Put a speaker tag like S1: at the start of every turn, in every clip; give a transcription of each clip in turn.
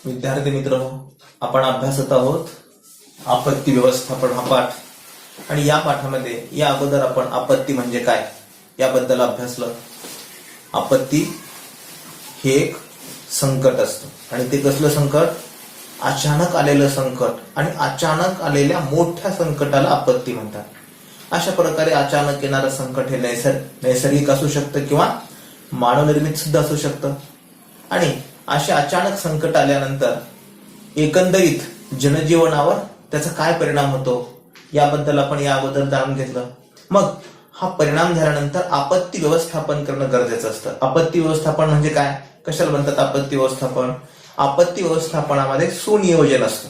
S1: विद्यार्थी मित्र, आपण अभ्यासत आहोत आपत्ती व्यवस्थापन हा पाठ। आणि या पाठामध्ये या अगोदर आपण आपत्ती म्हणजे काय याबद्दल अभ्यासलं। आपत्ती हे एक संकट असतं आणि ते कसलं संकट? अचानक आलेलं संकट, आणि अचानक आलेल्या मोठ्या संकटाला आपत्ती म्हणतात। अशा प्रकारे अचानक येणारं संकट हे नैसर्गिक असू शकतं किंवा मानवनिर्मित सुद्धा असू शकतं। आणि अशा अचानक संकट आल्यानंतर एकंदरीत जनजीवनावर त्याचा काय परिणाम होतो याबद्दल आपण या अगोदर जाणून घेतलं। मग हा परिणाम झाल्यानंतर आपत्ती व्यवस्थापन करणं गरजेचं असतं। आपत्ती व्यवस्थापन म्हणजे काय, कशाला म्हणतात आपत्ती व्यवस्थापन? आपत्ती व्यवस्थापनामध्ये सुनियोजन असतं।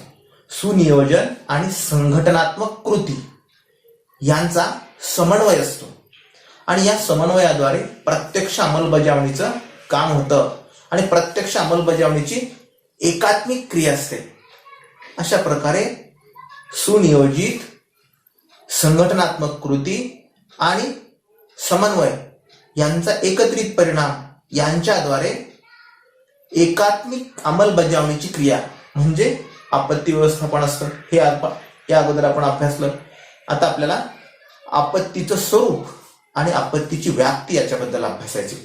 S1: सुनियोजन आणि संघटनात्मक कृती यांचा समन्वय असतो, आणि या समन्वयाद्वारे प्रत्यक्ष अंमलबजावणीचं काम होतं, आणि प्रत्यक्ष अंमलबजावणीची एकात्मिक क्रिया असते। अशा प्रकारे सुनियोजित, संघटनात्मक कृती आणि समन्वय यांचा एकत्रित परिणाम यांच्याद्वारे एकात्मिक अंमलबजावणीची क्रिया म्हणजे आपत्ती व्यवस्थापन असतं। हे या अगोदर आपण अभ्यासलं। आता आपल्याला आपत्तीचं स्वरूप आणि आपत्तीची व्याप्ती याच्याबद्दल अभ्यासायची।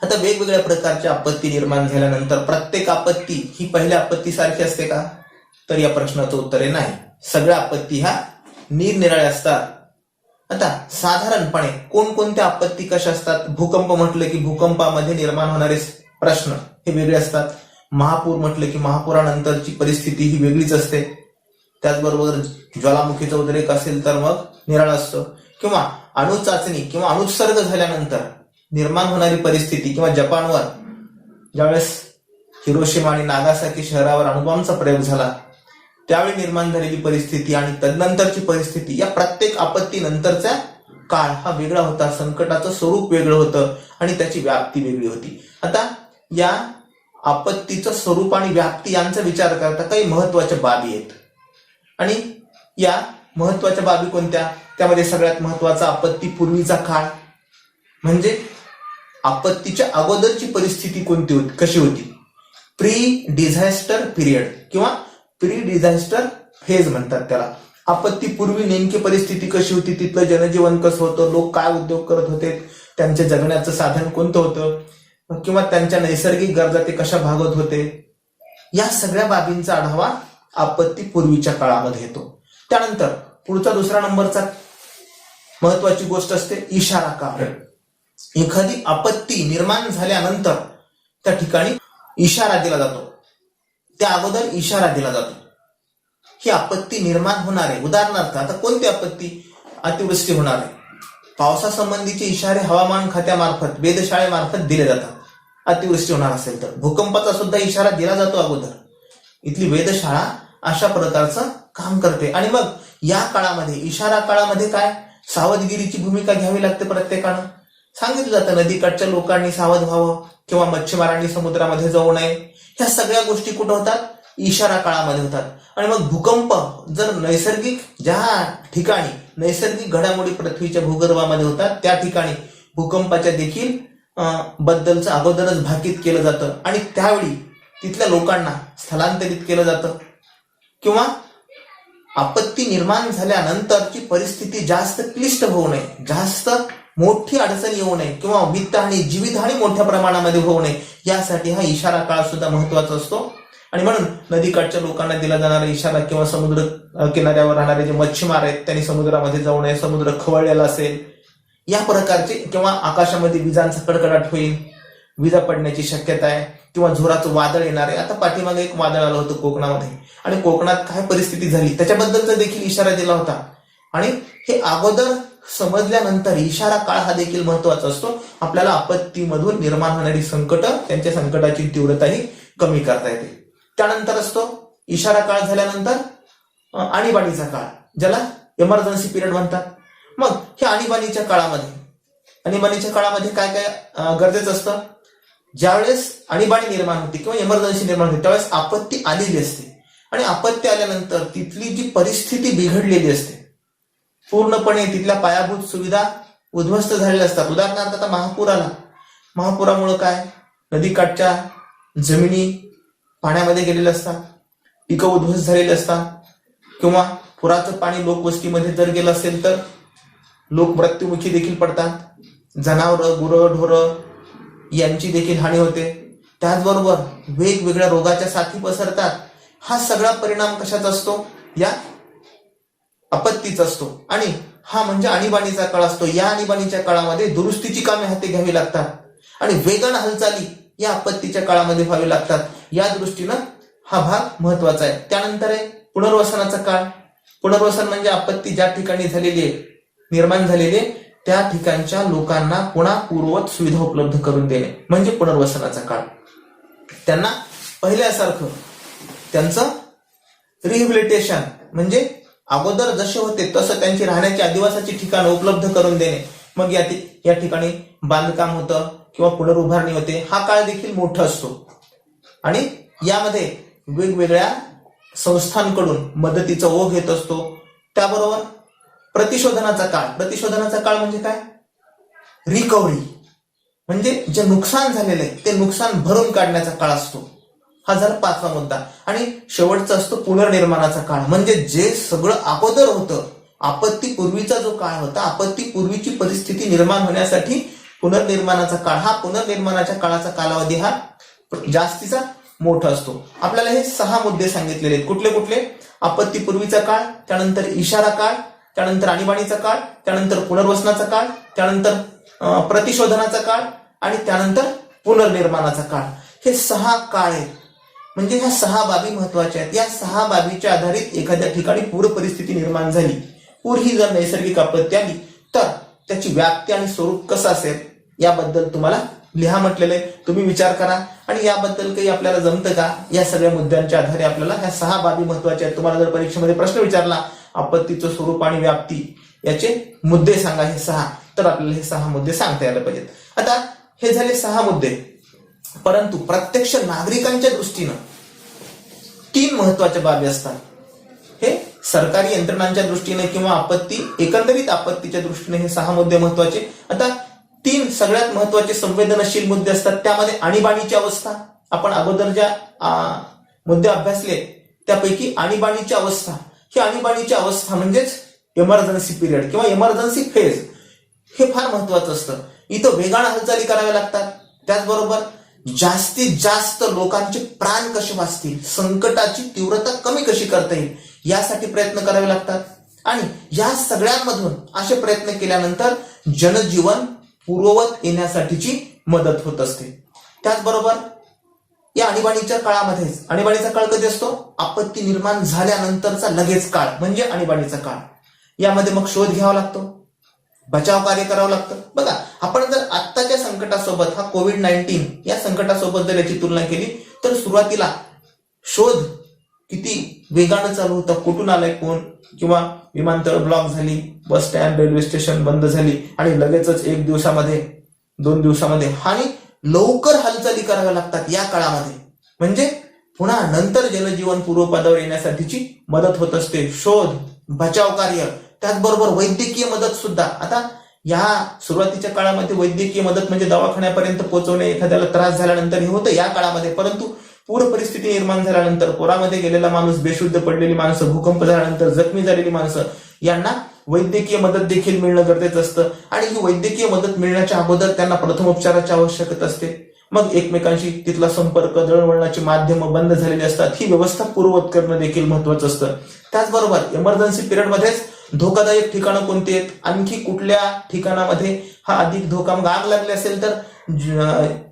S1: आता वेगवेगळ्या प्रकारच्या आपत्ती निर्माण झाल्यानंतर प्रत्येक आपत्ती ही पहिल्या आपत्तीसारखी असते का? तर या प्रश्नाचं उत्तर आहे नाही। सगळ्या आपत्ती ह्या निरनिराळ्या असतात। आता साधारणपणे कोणकोणत्या आपत्ती कशा असतात? भूकंप म्हटलं की भूकंपामध्ये निर्माण होणारे प्रश्न हे वेगळे असतात। महापूर म्हटलं की महापुरानंतरची परिस्थिती ही वेगळीच असते। त्याचबरोबर ज्वालामुखीचा उद्रेक असेल तर मग निराळा असतो, किंवा अणुचाचणी किंवा अणुसर्ग झाल्यानंतर निर्माण होणारी परिस्थिती, किंवा जपानवर ज्यावेळेस हिरोशिमा आणि नागासाकी शहरावर अणुबॉम्बचा प्रयोग झाला त्यावेळी निर्माण झालेली परिस्थिती आणि तदनंतरची परिस्थिती, या प्रत्येक आपत्ती नंतरचा काळ हा वेगळा होता। संकटाचं स्वरूप वेगळं होतं आणि त्याची व्याप्ती वेगळी होती। आता या आपत्तीचं स्वरूप आणि व्याप्ती यांचा विचार करता काही महत्वाच्या बाबी आहेत, आणि या महत्वाच्या बाबी कोणत्या? त्यामध्ये सगळ्यात महत्वाचा आपत्ती पूर्वीचा काळ, म्हणजे आपत्तीच्या अगोदरची परिस्थिती कोणती होती, कशी होती? प्री डिझास्टर पिरियड किंवा प्री डिझास्टर फेज म्हणतात त्याला। आपत्तीपूर्वी नेमकी परिस्थिती कशी होती, तिथलं जनजीवन कसं होतं, लोक काय उद्योग करत होते, त्यांच्या जगण्याचं साधन कोणतं होतं, किंवा त्यांच्या नैसर्गिक गरजा ते कशा भागवत होते, या सगळ्या बाबींचा आढावा आपत्ती पूर्वीच्या काळामध्ये येतो। त्यानंतर पुढचा दुसरा नंबरचा महत्वाची गोष्ट असते इशारा काळ। एखादी आपत्ती निर्माण झाल्यानंतर त्या ठिकाणी इशारा दिला जातो, त्या अगोदर इशारा दिला जातो ही आपत्ती निर्माण होणार आहे। उदाहरणार्थ आता कोणती आपत्ती? अतिवृष्टी होणार आहे, पावसासंबंधीचे इशारे हवामान खात्यामार्फत, वेधशाळेमार्फत दिले जातात। अतिवृष्टी होणार असेल तर भूकंपाचा सुद्धा इशारा दिला जातो अगोदर। इथली वेधशाळा अशा प्रकारचं काम करते। आणि मग या काळामध्ये, इशारा काळामध्ये काय, सावधगिरीची भूमिका घ्यावी लागते प्रत्येकानं। सांगितलं जातं नदीकाठच्या लोकांनी सावध व्हावं, किंवा मच्छीमारांनी समुद्रामध्ये जाऊ नये। ह्या सगळ्या गोष्टी कुठं होतात? इशारा काळामध्ये होतात। आणि मग भूकंप जर नैसर्गिक, ज्या ठिकाणी नैसर्गिक घडामोडी पृथ्वीच्या भूगर्भामध्ये होतात त्या ठिकाणी भूकंपाच्या देखील बद्दलचं अगोदरच भाकीत केलं जातं, आणि त्यावेळी तिथल्या लोकांना स्थलांतरित केलं जातं। किंवा आपत्ती निर्माण झाल्यानंतरची परिस्थिती जास्त क्लिष्ट होऊ नये, जास्त मोठी अडचण येऊ नये, किंवा वित्तहानी, जीवितहानी मोठ्या प्रमाणामध्ये होऊ नये, यासाठी हा इशारा काळ सुद्धा महत्वाचा असतो। आणि म्हणून नदीकाठच्या लोकांना दिला जाणारा इशारा, किंवा समुद्र किनाऱ्यावर राहणारे जे मच्छीमार आहेत त्यांनी समुद्रामध्ये जाऊ नये, समुद्र खवळलेला असेल, या प्रकारचे, किंवा आकाशामध्ये विजांचा कडकडाट होईल, विजा पडण्याची शक्यता आहे, किंवा जोराचं वादळ येणार आहे। आता पाठीमागे एक वादळ आलं होतं कोकणामध्ये, आणि कोकणात काय परिस्थिती झाली त्याच्याबद्दलचा देखील इशारा दिला होता। आणि हे अगोदर समजल्यानंतर इशारा काळ हा देखील महत्वाचा असतो। आपल्याला आपत्तीमधून निर्माण होणारी संकट, त्यांच्या संकटाची तीव्रताही कमी करता येते। त्यानंतर असतो इशारा काळ झाल्यानंतर आणीबाणीचा काळ, ज्याला इमर्जन्सी पिरियड म्हणतात। मग ह्या आणीबाणीच्या काळामध्ये काय काय गरजेचं असतं? ज्यावेळेस आणीबाणी निर्माण होते किंवा इमर्जन्सी निर्माण होते त्यावेळेस आपत्ती आलेली असते, आणि आपत्ती आल्यानंतर तिथली जी परिस्थिती बिघडलेली असते, पूर्णपणे तिथल्या पायाभूत सुविधा उद्ध्वस्त झालेल्या असतात। उदाहरणार्थ आता महापूर आला, महापुरामुळे काय, नदीकाठच्या जमिनी पाण्यामध्ये गेलेले असतात, पिकं उद्ध्वस्त झालेली असतात, किंवा पुराचं पाणी लोकवस्तीमध्ये जर गेलं असेल तर लोक मृत्युमुखी देखील पडतात, जनावरं, गुरं, ढोरं यांची देखील हानी होते. त्याचबरोबर वेगवेगळ्या रोगाच्या साथी पसरतात. हा सगळा परिणाम कशाचा असतो? या आपत्तीचा असतो. आणि हा म्हणजे आणीबाणीचा काळ असतो. या आणीबाणीच्या काळामध्ये दुरुस्तीची कामे हाती घ्यावी लागतात आणि वेगानं हालचाली या आपत्तीच्या काळामध्ये व्हावी लागतात. या दृष्टीनं हा भाग महत्वाचा आहे. त्यानंतर आहे पुनर्वसनाचा काळ. पुनर्वसन म्हणजे आपत्ती ज्या ठिकाणी झालेली आहे, निर्माण झालेली आहे, त्या ठिकाणच्या लोकांना पुन्हा पूर्ववत सुविधा उपलब्ध करून देणे म्हणजे पुनर्वसनाचा काळ. त्यांना पहिल्यासारखं त्यांचं रिहॅबिलिटेशन म्हणजे अगोदर जसे होते तसं त्यांची राहण्याची आदिवासाची ठिकाणं उपलब्ध करून देणे. मग या ठिकाणी बांधकाम होतं किंवा पुनरुभारणी होते. हा काळ देखील मोठा असतो आणि यामध्ये वेगवेगळ्या संस्थांकडून मदतीचा ओघ येत असतो. त्याबरोबर प्रतिशोधनाचा काळ. प्रतिशोधनाचा काळ म्हणजे काय? रिकव्हरी म्हणजे जे नुकसान झालेलं आहे ते नुकसान भरून काढण्याचा काळ असतो. हा झाला 5वा मुद्दा. आणि शेवटचा असतो पुनर्निर्माणाचा काळ म्हणजे जे सगळं अगोदर होतं, आपत्तीपूर्वीचा जो काळ होता, आपत्तीपूर्वीची परिस्थिती निर्माण होण्यासाठी पुनर्निर्माणाचा काळ. हा पुनर्निर्माणाच्या काळाचा कालावधी हा जास्तीचा मोठा असतो. आपल्याला हे 6 मुद्दे सांगितलेले आहेत. कुठले कुठले? आपत्तीपूर्वीचा काळ, त्यानंतर इशारा काळ, त्यानंतर आणीबाणीचा काळ, त्यानंतर पुनर्वसनाचा काळ, त्यानंतर प्रतिशोधनाचा काळ आणि त्यानंतर पुनर्निर्माणाचा काळ. हे 6 काळ आहेत. म्हणजे ह्या 6 बाबी महत्वाच्या आहेत. या 6 बाबीच्या आधारित एखाद्या ठिकाणी पूर परिस्थिती निर्माण झाली, पूर ही जर नैसर्गिक आपत्ती आली तर त्याची व्याप्ती आणि स्वरूप कसं असेल याबद्दल तुम्हाला लिहा म्हटलेलं आहे. तुम्ही विचार करा आणि याबद्दल काही आपल्याला जमतं का? या सगळ्या मुद्द्यांच्या आधारे आपल्याला ह्या 6 बाबी महत्वाच्या आहेत. तुम्हाला जर परीक्षेमध्ये प्रश्न विचारला आपत्तीचं स्वरूप आणि व्याप्ती याचे मुद्दे सांगा हे 6, तर आपल्याला हे 6 मुद्दे सांगता यायला पाहिजेत. आता हे झाले 6 मुद्दे. परंतु प्रत्यक्ष नागरिकांच्या दृष्टीनं 3 महत्वाच्या बाबी असतात. हे सरकारी यंत्रणांच्या दृष्टीने किंवा एकंदरीत आपत्तीच्या दृष्टीने हे 6 मुद्दे महत्वाचे. आता 3 सगळ्यात महत्वाचे संवेदनशील मुद्दे असतात. त्यामध्ये आणीबाणीची अवस्था. आपण अगोदर ज्या मुद्दे अभ्यासले त्यापैकी आणीबाणीची अवस्था. ही आणीबाणीची अवस्था म्हणजेच इमर्जन्सी पिरियड किंवा इमर्जन्सी फेज हे फार महत्वाचं असतं. इथं वेगानं हालचाली कराव्या लागतात. त्याचबरोबर जास्तीत जास्त लोकांचे प्राण कसे वाचतील, संकटाची तीव्रता कमी कशी करता येईल यासाठी प्रयत्न करावे लागतात. आणि या सगळ्यांमधून असे प्रयत्न केल्यानंतर जनजीवन पूर्ववत येण्यासाठीची मदत होत असते. त्याचबरोबर या आणीबाणीच्या काळामध्येच, आणीबाणीचा काळ कधी असतो? आपत्ती निर्माण झाल्यानंतरचा लगेच काळ म्हणजे आणीबाणीचा काळ. यामध्ये मग शोध घ्यावा लागतो, बचाव कार्य करावं लागतं. बघा, आपण जर आत्ताच्या संकटासोबत, हा कोविड-19 या संकटासोबत जर याची तुलना केली तर सुरुवातीला शोध किती वेगानं चालू होता, कुठून आलाय कोण, किंवा विमानतळ ब्लॉक झाली, बस स्टँड, रेल्वे स्टेशन बंद झाली आणि लगेचच 1 दिवसामध्ये 2 दिवसामध्ये आणि लवकर हालचाली कराव्या लागतात या काळामध्ये. म्हणजे पुन्हा नंतर जनजीवन पूर्वपदावर येण्यासाठीची मदत होत असते. शोध, बचाव कार्य, त्याचबरोबर वैद्यकीय मदत सुद्धा. आता या सुरुवातीच्या काळामध्ये वैद्यकीय मदत म्हणजे दवाखान्यापर्यंत पोहोचवणे, एखाद्याला त्रास झाल्यानंतर हे होतं या काळामध्ये. परंतु पूर परिस्थिती निर्माण झाल्यानंतर, पुरामध्ये गेलेला माणूस, बेशुद्ध पडलेली माणसं, भूकंप झाल्यानंतर जखमी झालेली माणसं यांना वैद्यकीय मदत देखील मिळणं गरजेचं असतं. आणि ही वैद्यकीय मदत मिळण्याच्या अगोदर त्यांना प्रथमोपचाराची आवश्यकता असते. मग एकमेकांशी तिथला संपर्क, दळणवळणाची माध्यमं बंद झालेली असतात. ही व्यवस्था पूर्ववत करणं देखील महत्वाचं असतं. त्याचबरोबर इमर्जन्सी पिरियड मध्येच धोकादायक ठिकाणं कोणती आहेत, आणखी कुठल्या ठिकाणामध्ये हा अधिक धोका, मग आग लागली असेल तर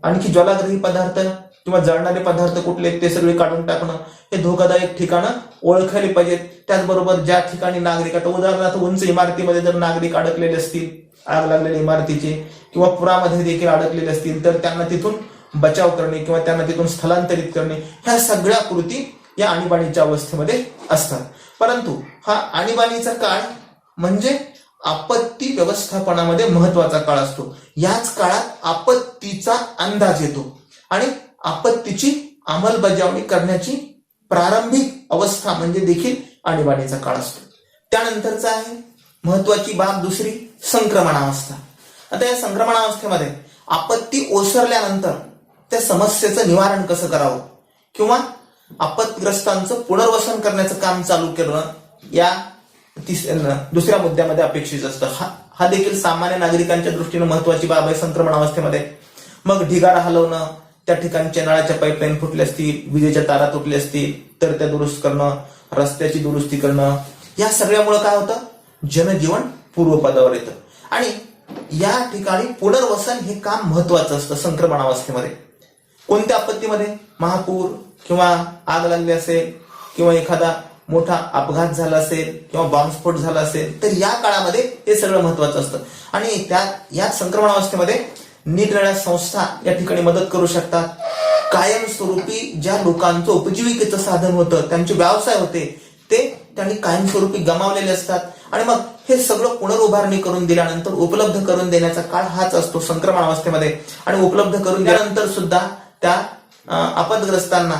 S1: आणखी ज्वालाग्रही पदार्थ किंवा जळणारे पदार्थ कुठले ते सगळे काढून टाकणं, हे धोकादायक ठिकाणं ओळखायला पाहिजेत. त्याचबरोबर ज्या ठिकाणी नागरिक, आता उदाहरणार्थ उंच इमारतीमध्ये जर नागरिक अडकलेले असतील, आग लागलेल्या इमारतीचे, किंवा पुरामध्ये देखील अडकलेले असतील तर त्यांना तिथून बचाव करणे किंवा त्यांना तिथून स्थलांतरित करणे, ह्या सगळ्या कृती या आणीबाणीच्या अवस्थेमध्ये असतात. परंतु हा आणीबाणीचा काळ म्हणजे आपत्ती व्यवस्थापनामध्ये महत्वाचा काळ असतो. याच काळात आपत्तीचा अंदाज येतो आणि आपत्तीची अंमलबजावणी करण्याची प्रारंभिक अवस्था म्हणजे देखील आणीबाणीचा काळ असतो. त्यानंतरचा आहे महत्वाची बाब दुसरी, संक्रमणावस्था. आता या संक्रमणावस्थेमध्ये आपत्ती ओसरल्यानंतर त्या समस्येचं निवारण कसं करावं किंवा आपत्तीग्रस्तांचं पुनर्वसन करण्याचं काम चालू केलं या दुसऱ्या मुद्द्यामध्ये अपेक्षित असतं. हा देखील सामान्य नागरिकांच्या दृष्टीने महत्वाची बाब आहे संक्रमण अवस्थेमध्ये. मग ढिगारा हलवणं, त्या ठिकाणच्या नळाच्या पाईपलाईन फुटल्या असतील, विजेच्या तारा तुटल्या असतील तर त्या दुरुस्त करणं, रस्त्याची दुरुस्ती करणं, या सगळ्यामुळे काय होतं, जनजीवन पूर्वपदावर येतं. आणि या ठिकाणी पुनर्वसन हे काम महत्वाचं असतं संक्रमण अवस्थेमध्ये. कोणत्या आपत्तीमध्ये, महापूर किंवा आग लागली असेल किंवा एखादा मोठा अपघात झाला असेल किंवा बॉम्बस्फोट झाला असेल तर या काळामध्ये हे सगळं महत्वाचं असतं. आणि या संक्रमण अवस्थेमध्ये निरनिराळ्या संस्था या ठिकाणी मदत करू शकतात. कायमस्वरूपी ज्या लोकांचं उपजीविकेचं साधन होतं, त्यांचे व्यवसाय होते, ते त्यांनी कायमस्वरूपी गमावलेले असतात. आणि मग हे सगळं पुनरुभारणी करून दिल्यानंतर उपलब्ध करून देण्याचा काळ हाच असतो संक्रमण अवस्थेमध्ये. आणि उपलब्ध करून दिल्यानंतर सुद्धा त्या आपदग्रस्तांना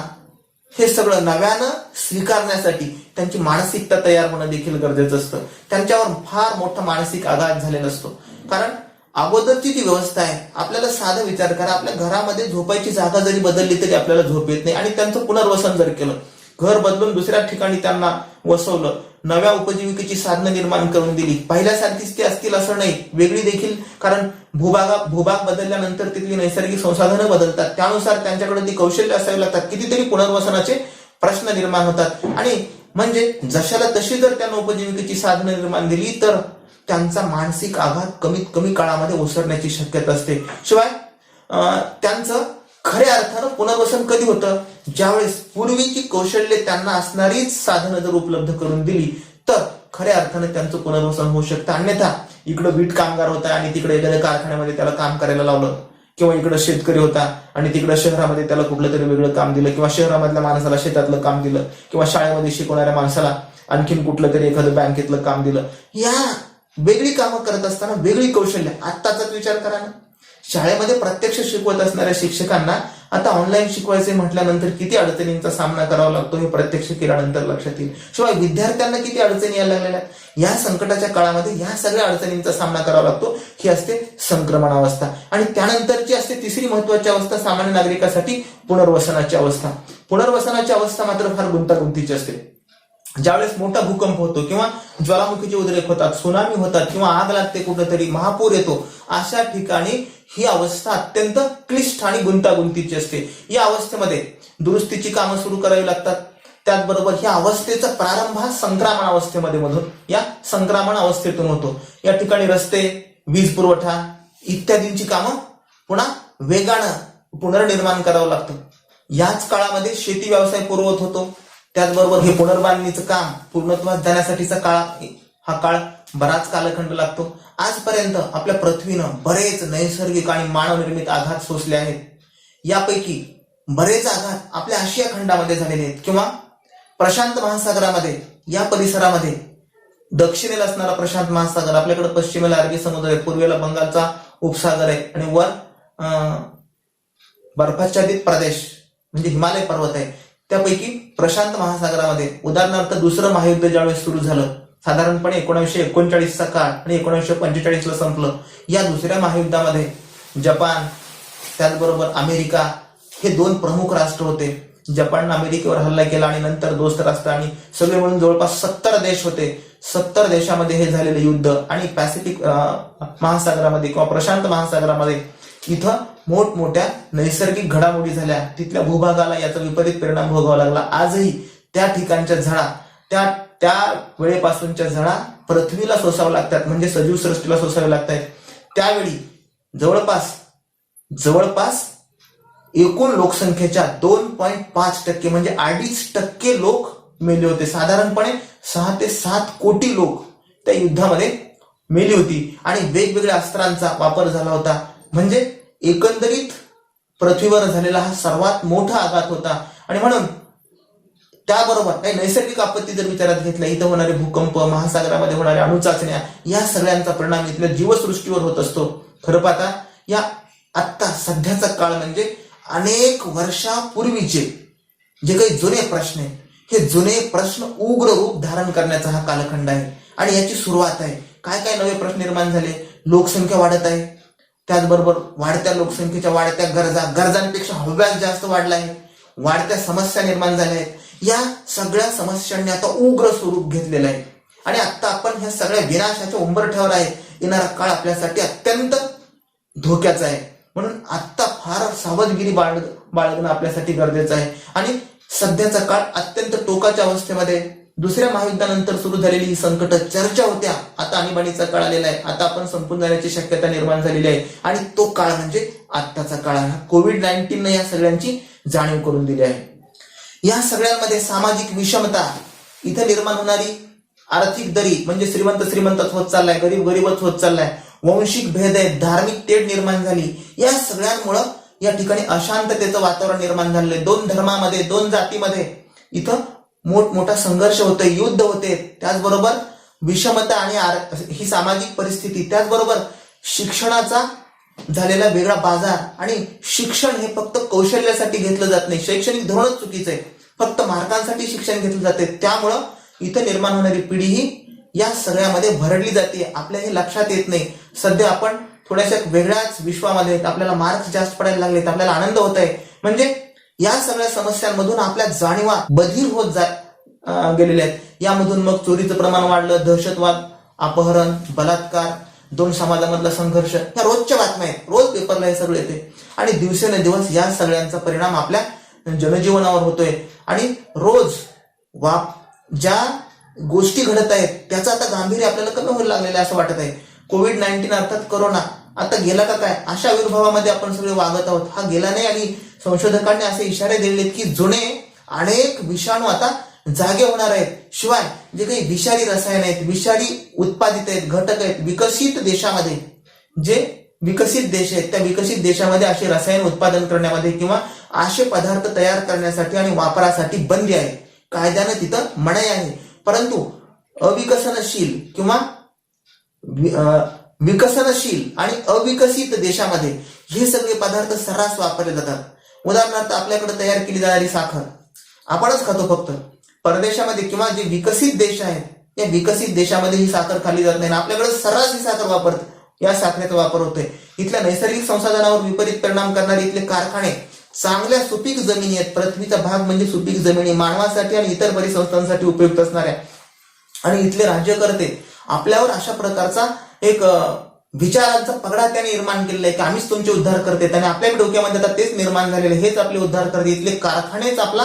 S1: हे सगळं नव्यानं स्वीकारण्यासाठी त्यांची मानसिकता तयार होणं देखील गरजेचं असतं. त्यांच्यावर फार मोठा मानसिक आघात झालेला असतो. कारण अगोदरची ती व्यवस्था आहे, आपल्याला साधा विचार करा, आपल्या घरामध्ये झोपायची जागा जरी बदलली तरी आपल्याला झोप येत नाही. आणि त्यांचं पुनर्वसन जर केलं, घर बदलून दुसऱ्या ठिकाणी त्यांना वसवलं, नव्या उपजीविकेची साधनं निर्माण करून दिली, पहिल्यासारखीच ते असतील असं नाही, वेगळी देखील, कारण भूभाग बदलल्यानंतर तिथली नैसर्गिक संसाधनं बदलतात, त्यानुसार त्यांच्याकडे ती कौशल्य असावी लागतात. कितीतरी पुनर्वसनाचे प्रश्न निर्माण होतात. आणि म्हणजे जशाला तशी जर त्यांना उपजीविकेची साधनं निर्माण दिली तर त्यांचा मानसिक आघात कमीत कमी काळामध्ये ओसरण्याची शक्यता असते. शिवाय त्यांचं खऱ्या अर्थानं पुनर्वसन कधी होतं, ज्यावेळेस पूर्वीची कौशल्य त्यांना असणारीच साधनं जर उपलब्ध करून दिली तर खऱ्या अर्थानं त्यांचं पुनर्वसन होऊ शकतं. अन्यथा इकडं वीट कामगार होता आणि तिकडे एखाद्या कारखान्यामध्ये त्याला काम करायला लावलं, किंवा इकडं शेतकरी होता आणि तिकडं शहरामध्ये त्याला कुठलं तरी वेगळं काम दिलं, किंवा शहरामधल्या माणसाला शेतातलं काम दिलं, किंवा शाळेमध्ये शिकवणाऱ्या माणसाला आणखीन कुठलं तरी एखादं बँकेतलं काम दिलं. या वेगळी कामं करत असताना वेगळी कौशल्य, आत्ताचाच विचार करा ना, शाळेमध्ये प्रत्यक्ष शिकवत असणाऱ्या शिक्षकांना आता ऑनलाईन शिकवायचे म्हटल्यानंतर किती अडचणींचा सामना करावा लागतो हे प्रत्यक्ष केल्यानंतर लक्षात येईल. शिवाय विद्यार्थ्यांना किती अडचणी यायला लागलेल्या, या संकटाच्या काळामध्ये या सगळ्या अडचणींचा सामना करावा लागतो. ही असते संक्रमण अवस्था. आणि त्यानंतरची असते तिसरी महत्वाची अवस्था सामान्य नागरिकासाठी, पुनर्वसनाची अवस्था. पुनर्वसनाची अवस्था मात्र फार गुंतागुंतीची असते. ज्यावेळेस मोठा भूकंप होतो किंवा ज्वालामुखीचे उद्रेक होतात, सुनामी होतात किंवा आग लागते कुठेतरी, महापूर येतो, अशा ठिकाणी ही अवस्था अत्यंत क्लिष्ट आणि गुंतागुंतीची असते. या अवस्थेमध्ये दुरुस्तीची कामं सुरू करावी लागतात. त्याचबरोबर या अवस्थेचा प्रारंभ हा संक्रमण अवस्थेमध्ये या संक्रमण अवस्थेतून होतो. या ठिकाणी रस्ते, वीज पुरवठा इत्यादींची कामं पुन्हा वेगानं पुनर्निर्माण करावं लागतं. याच काळामध्ये शेती व्यवसाय पूर्ववत होतो. त्याचबरोबर हे पुनर्बांधणीचं काम पूर्णत्वास जाण्यासाठीचा हा काळ बराच कालखंड लागतो. आजपर्यंत आपल्या पृथ्वीनं बरेच नैसर्गिक आणि मानवनिर्मित आघात सोसले आहेत. यापैकी बरेच आघात आपल्या आशिया खंडामध्ये झालेले आहेत, किंवा प्रशांत महासागरामध्ये, या परिसरामध्ये दक्षिणेला असणारा प्रशांत महासागर, आपल्याकडे पश्चिमेला अरबी समुद्र आहे, पूर्वेला बंगालचा उपसागर आहे, आणि वर बर्फाच्छादित प्रदेश म्हणजे हिमालय पर्वत आहे. त्यापैकी प्रशांत महासागरामध्ये उदाहरणार्थ दुसरं महायुद्ध ज्यावेळेस सुरू झालं, साधारणपणे 1939चा काळ आणि 1945ला संपलं. या दुसऱ्या महायुद्धामध्ये जपान, त्याचबरोबर अमेरिका हे दोन प्रमुख राष्ट्र होते. जपाननं अमेरिकेवर हल्ला केला आणि नंतर दोस्त राष्ट्र आणि सगळे मिळून जवळपास 70 देश होते. 70 देशामध्ये हे झालेलं युद्ध. आणि पॅसिफिक महासागरामध्ये किंवा प्रशांत महासागरामध्ये इथं मोठमोठ्या नैसर्गिक घडामोडी झाल्या. तिथल्या भूभागाला याचा विपरीत परिणाम भोगावा लागला. आजही त्या ठिकाणच्या झळा, त्या वेळेपासूनच्या झळा पृथ्वीला सोसाव्या लागतात, म्हणजे सजीव सृष्टीला सोसाव्या लागतात. त्यावेळी जवळपास एकूण लोकसंख्येच्या 2.5% म्हणजे 2.5% लोक मेले होते. साधारणपणे 6 ते 7 कोटी लोक त्या युद्धामध्ये मेली होती. आणि वेगवेगळ्या अस्त्रांचा वापर झाला होता. म्हणजे एकंदरीत पृथ्वीवर झालेला हा सर्वात मोठा आघात होता. आणि म्हणून त्याबरोबर काही नैसर्गिक आपत्ती जर विचारात घेतल्या, इथं होणारे भूकंप, महासागरामध्ये होणाऱ्या अणुचाचण्या, या सगळ्यांचा परिणाम इथल्या जीवसृष्टीवर होत असतो. खरं पाहता या आत्ता सध्याचा काळ म्हणजे अनेक वर्षापूर्वीचे जे काही जुने प्रश्न आहेत, हे जुने प्रश्न उग्र रूप धारण करण्याचा हा कालखंड आहे. आणि याची सुरुवात आहे. काय काय नवे प्रश्न निर्माण झाले, लोकसंख्या वाढत आहे, त्याचबरोबर वाढत्या लोकसंख्येच्या वाढत्या गरजांपेक्षा हव्यास जास्त वाढला आहे. वाढत्या समस्या निर्माण झाल्या आहेत. या सगळ्या समस्यांनी आता उग्र स्वरूप घेतलेलं आहे आणि आता आपण ह्या सगळ्या विनाशाच्या उंबरठ्यावर आहे. येणारा काळ आपल्यासाठी अत्यंत धोक्याचा आहे. म्हणून आता फार सावधगिरी बाळगणं आपल्यासाठी गरजेचं आहे. आणि सध्याचा काळ अत्यंत टोकाच्या अवस्थेमध्ये, दुसऱ्या महायुद्धानंतर सुरू झालेली ही संकट चर्चा होत्या, आता आणीबाणीचा काळ आलेला आहे. आता आपण संपून जाण्याची शक्यता निर्माण झालेली आहे आणि तो काळ म्हणजे आत्ताचा काळ आहे. कोविड-19 या सगळ्यांची जाणीव करून दिली आहे. या सगळ्यांमध्ये सामाजिक विषमता, इथे निर्माण होणारी आर्थिक दरी म्हणजे श्रीमंत श्रीमंतच होत चाललाय, गरीब गरीबच होत चाललाय, वंशिक भेद आहे, धार्मिक तेढ निर्माण झाली. या सगळ्यांमुळं या ठिकाणी अशांततेचं वातावरण निर्माण झालेलं आहे. दोन धर्मामध्ये, दोन जातीमध्ये इथं मोठमोठा संघर्ष होतोय, युद्ध होते. त्याचबरोबर विषमता आणि ही सामाजिक परिस्थिती, त्याचबरोबर शिक्षणाचा झालेला वेगळा बाजार. आणि शिक्षण हे फक्त कौशल्यासाठी घेतलं जात नाही, शैक्षणिक धोरणच चुकीचं आहे, फक्त मार्कांसाठी शिक्षण घेतलं जाते. त्यामुळं इथं निर्माण होणारी पिढी ही या सगळ्यामध्ये भरडली जाते. आपल्या हे लक्षात येत नाही. सध्या आपण थोड्याशा वेगळ्याच विश्वामध्ये, आपल्याला मार्क्स जास्त पडायला लागलेत, आपल्याला आनंद होत आहे. म्हणजे या सगळ्या समस्यांमधून आपल्या जाणीवा बधीर होत गेलेल्या आहेत. यामधून मग चोरीचं प्रमाण वाढलं, दहशतवाद, अपहरण, बलात्कार, दोन समाजामधला संघर्ष, ह्या रोजच्या बातम्या आहेत. रोज पेपरला हे सगळं येते आणि दिवसेंदिवस या सगळ्यांचा परिणाम आपल्या जनजीवनावर होतोय. आणि रोज ज्या गोष्टी घडत आहेत त्याचं आता गांभीर्य आपल्याला कमी व्हायला लागलेलं आहे असं वाटत आहे. कोविड-19 अर्थात कोरोना आता गेला का काय, अशा आविर्भावामध्ये आपण सगळे वागत आहोत. हा गेला नाही आणि संशोधकांनी असे इशारे दिलेत की जुने अनेक विषाणू आता जागे होणार आहेत. शिवाय जे काही विषारी रसायन आहेत, विषारी उत्पादित आहेत, घटक आहेत, विकसित देशामध्ये, जे विकसित देश आहेत त्या विकसित देशामध्ये असे रसायन उत्पादन करण्यामध्ये किंवा असे पदार्थ तयार करण्यासाठी आणि वापरासाठी बंदी आहे. कायद्यानं तिथं मनाई आहे. परंतु अविकसनशील किंवा विकसनशील आणि अविकसित देशामध्ये हे सगळे पदार्थ सर्रास वापरले जातात. उदाहरणार्थ आपल्याकडे तयार केली जाणारी साखर आपणच खातो फक्त. परदेशामध्ये किंवा जे विकसित देश आहेत या विकसित देशामध्ये ही साखर खाल्ली जात नाही. आपल्याकडे सर्रास ही साखर वापरते, या साखरेचा वापर होतोय. इथल्या नैसर्गिक संसाधनावर विपरीत परिणाम करणारे इथले कारखाने चांगल्या सुपीक जमिनी आहेत. पृथ्वीचा भाग म्हणजे सुपीक जमिनी, मानवासाठी आणि इतर परिसंस्थांसाठी उपयुक्त असणाऱ्या. आणि इथले राज्यकर्ते आपल्यावर अशा प्रकारचा एक विचारांचा पगडा त्याने निर्माण केलेला आहे की आम्हीच तुमचे उद्धार करते. आणि आपल्या डोक्यामध्ये आता तेच निर्माण झालेले, हेच आपले उद्धार करते. इथले कारखानेच आपला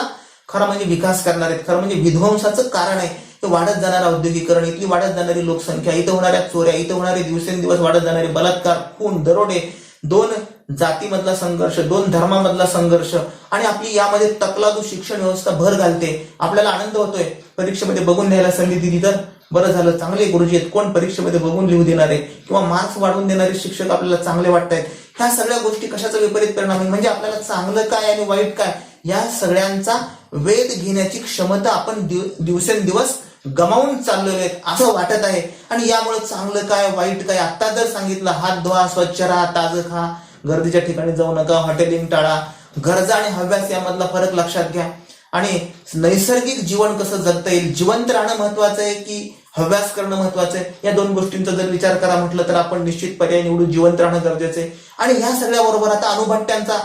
S1: खरं म्हणजे विकास करणार आहेत. खरं म्हणजे विध्वंसाचं कारण आहे हे वाढत जाणारं औद्योगिकरण, इथली वाढत जाणारी लोकसंख्या, इथं होणाऱ्या चोऱ्या, इथं होणारे दिवसेंदिवस वाढत जाणारे बलात्कार, खून, दरोडे, दोन जातीमधला संघर्ष, दोन धर्मामधला संघर्ष. आणि आपली यामध्ये तकलादू शिक्षण व्यवस्था भर घालते. आपल्याला आनंद होतोय परीक्षेमध्ये बघून लिहायला संधी दिली तर बरं झालं, चांगले गुरुजी आहेत, कोण परीक्षेमध्ये बघून लिहू देणारे किंवा मार्क्स वाढवून देणारे शिक्षक आपल्याला चांगले वाटत आहेत. ह्या सगळ्या गोष्टी कशाचा विपरीत परिणाम आहे, म्हणजे आपल्याला चांगलं काय आणि वाईट काय या सगळ्यांचा वेध घेण्याची क्षमता आपण दिवसेंदिवस गमावून चाललेलो आहेत असं वाटत आहे. आणि यामुळे चांगलं काय वाईट काय, आता जर सांगितलं हात धुवा, स्वच्छ राहा, ताजं खा, गर्दीच्या ठिकाणी जाऊ नका, हॉटेलिंग टाळा, गरजा आणि हव्यास यामधला फरक लक्षात घ्या. आणि नैसर्गिक जीवन कसं जगता येईल, जिवंत राहणं महत्वाचं आहे की हव्यास करणं महत्वाचं आहे, या दोन गोष्टींचा जर विचार करा म्हटलं तर आपण निश्चित पर्याय निवडून जिवंत राहणं गरजेचं आहे. आणि ह्या सगळ्या बरोबर आता अणुभट्ट्यांचा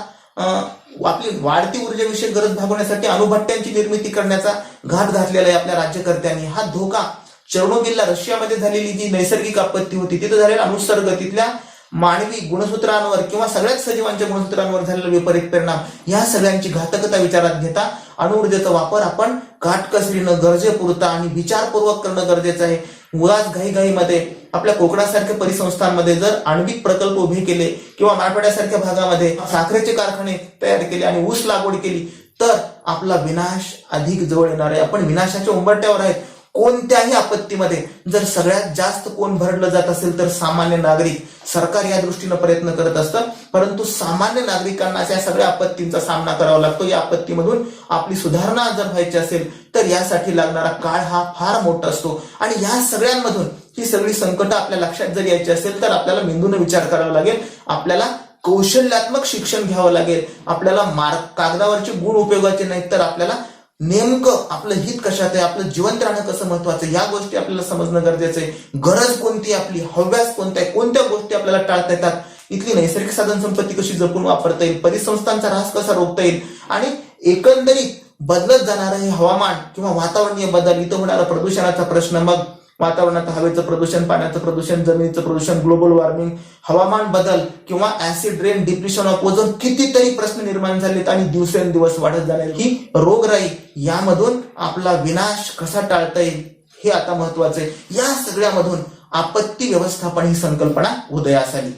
S1: आपली वाढती ऊर्जेविषयी गरज भागवण्यासाठी अणुभट्ट्यांची निर्मिती करण्याचा घात घातलेला आहे आपल्या राज्यकर्त्यांनी. हा धोका चेर्नोबिलला रशियामध्ये झालेली जी नैसर्गिक आपत्ती होती, तिथं झालेला अनुसर्ग, तिथल्या मानवी गुणसूत्रांवर किंवा सगळ्याच सजीवांच्या गुणसूत्रांवर झालेला विपरीत परिणाम, या सगळ्यांची घातकता विचारात घेता अणुऊर्जेचा वापर आपण काटकसरीनं, गरजेपुरता आणि विचारपूर्वक करणं गरजेचं आहे. उगाच घाईघाईमध्ये आपल्या कोकणासारख्या परिसंस्थांमध्ये जर आण्विक प्रकल्प उभे केले किंवा मराठवाड्यासारख्या भागामध्ये साखरेचे कारखाने तयार केले आणि ऊस लागवड केली तर आपला विनाश अधिक जवळ येणार आहे. आपण विनाशाच्या उंबरठ्यावर आहेत. कोणत्याही आपत्तीमध्ये जर सगळ्यात जास्त कोण भरडलं जात असेल तर सामान्य नागरिक. सरकार या दृष्टीनं प्रयत्न करत असतं, परंतु सामान्य नागरिकांना या सगळ्या आपत्तींचा सामना करावा लागतो. या आपत्तीमधून आपली सुधारणा जर व्हायची असेल तर यासाठी लागणारा काळ हा फार मोठा असतो. आणि या सगळ्यांमधून ही सगळी संकट आपल्या लक्षात जर यायची असेल तर आपल्याला मेंदूने विचार करावा लागेल, आपल्याला कौशल्यात्मक शिक्षण घ्यावं लागेल. आपल्याला कागदावरचे गुण उपयोगाचे नाहीत तर आपल्याला नेमकं आपलं हित कशात आहे, आपलं जिवंत राहणं कसं महत्वाचं, या गोष्टी आपल्याला समजणं गरजेचं आहे. गरज कोणती आपली, हव्यास कोणता आहे, कोणत्या गोष्टी आपल्याला टाळता येतात, इथली नैसर्गिक साधन संपत्ती कशी जपून वापरता येईल, परिसंस्थांचा ऱ्हास कसा रोखता येईल आणि एकंदरीत बदलत जाणारं हे हवामान किंवा वातावरणीय बदल, इथं होणारा प्रदूषणाचा प्रश्न, मग वातावरणात हवेचं प्रदूषण, पाण्याचं प्रदूषण, जमिनीचं प्रदूषण, ग्लोबल वॉर्मिंग, हवामान बदल किंवा acid rain, depletion of ozone, कितीतरी प्रश्न निर्माण झालेत आणि दिवसेंदिवस वाढत जाणारी ही रोगराई, यामधून आपला विनाश कसा टाळता येईल हे आता महत्वाचं आहे. या सगळ्यामधून आपत्ती व्यवस्थापन ही संकल्पना उदयास आली.